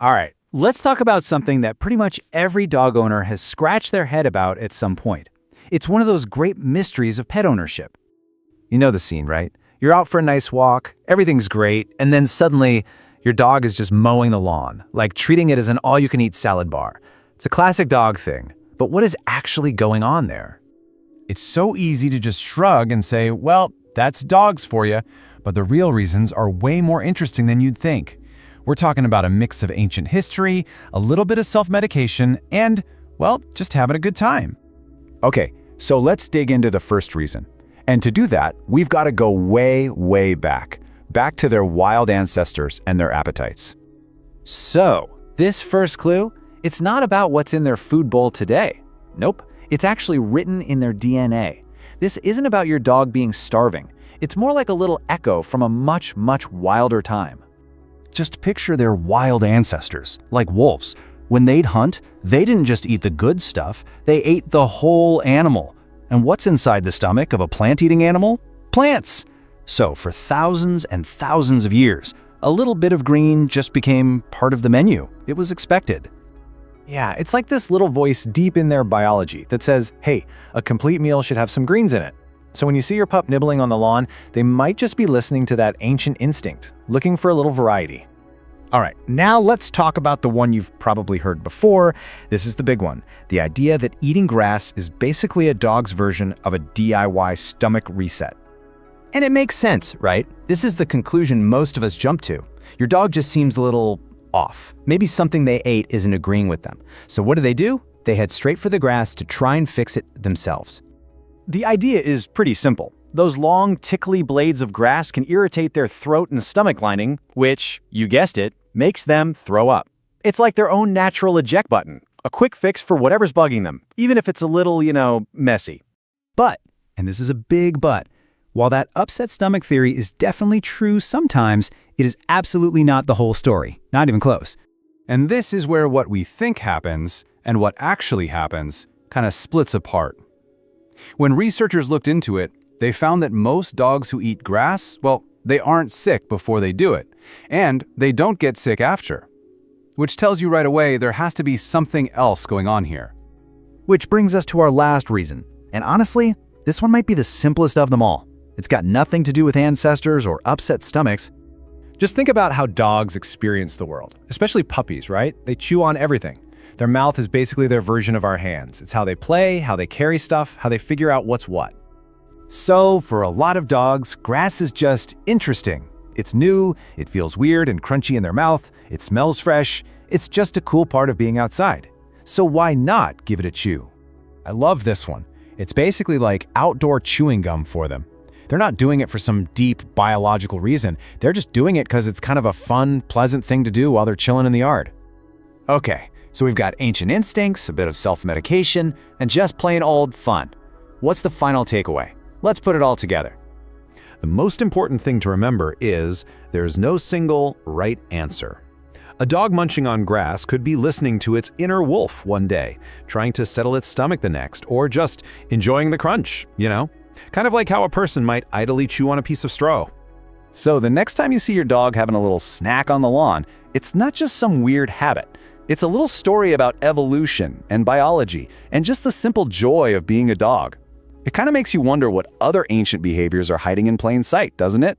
All right, let's talk about something that pretty much every dog owner has scratched their head about at some point. It's one of those great mysteries of pet ownership. You know the scene, right? You're out for a nice walk, everything's great, and then suddenly your dog is just mowing the lawn, like treating it as an all-you-can-eat salad bar. It's a classic dog thing, but what is actually going on there? It's so easy to just shrug and say, well, that's dogs for you, but the real reasons are way more interesting than you'd think. We're talking about a mix of ancient history, a little bit of self-medication, and, well, just having a good time. Okay, so let's dig into the first reason. And to do that, we've got to go way, way back to their wild ancestors and their appetites. So, this first clue, it's not about what's in their food bowl today. Nope, it's actually written in their DNA. This isn't about your dog being starving. It's more like a little echo from a much, much wilder time. Just picture their wild ancestors, like wolves. When they'd hunt, they didn't just eat the good stuff, they ate the whole animal. And what's inside the stomach of a plant-eating animal? Plants! So for thousands and thousands of years, a little bit of green just became part of the menu. It was expected. Yeah, it's like this little voice deep in their biology that says, hey, a complete meal should have some greens in it. So when you see your pup nibbling on the lawn, they might just be listening to that ancient instinct, looking for a little variety. All right, now let's talk about the one you've probably heard before. This is the big one, the idea that eating grass is basically a dog's version of a DIY stomach reset. And it makes sense, right? This is the conclusion most of us jump to. Your dog just seems a little off. Maybe something they ate isn't agreeing with them. So what do? They head straight for the grass to try and fix it themselves. The idea is pretty simple. Those long, tickly blades of grass can irritate their throat and stomach lining, which, you guessed it, makes them throw up. It's like their own natural eject button, a quick fix for whatever's bugging them, even if it's a little, messy. But, and this is a big but, while that upset stomach theory is definitely true sometimes, it is absolutely not the whole story, not even close. And this is where what we think happens and what actually happens kind of splits apart. When researchers looked into it, they found that most dogs who eat grass, well, they aren't sick before they do it, and they don't get sick after. Which tells you right away there has to be something else going on here. Which brings us to our last reason, and honestly, this one might be the simplest of them all. It's got nothing to do with ancestors or upset stomachs. Just think about how dogs experience the world, especially puppies, right? They chew on everything. Their mouth is basically their version of our hands. It's how they play, how they carry stuff, how they figure out what's what. So, for a lot of dogs, grass is just interesting. It's new, it feels weird and crunchy in their mouth, it smells fresh, it's just a cool part of being outside. So why not give it a chew? I love this one. It's basically like outdoor chewing gum for them. They're not doing it for some deep biological reason. They're just doing it because it's kind of a fun, pleasant thing to do while they're chilling in the yard. Okay, so we've got ancient instincts, a bit of self-medication, and just plain old fun. What's the final takeaway? Let's put it all together. The most important thing to remember is there's no single right answer. A dog munching on grass could be listening to its inner wolf one day, trying to settle its stomach the next, or just enjoying the crunch, Kind of like how a person might idly chew on a piece of straw. So the next time you see your dog having a little snack on the lawn, it's not just some weird habit. It's a little story about evolution and biology and just the simple joy of being a dog. It kind of makes you wonder what other ancient behaviors are hiding in plain sight, doesn't it?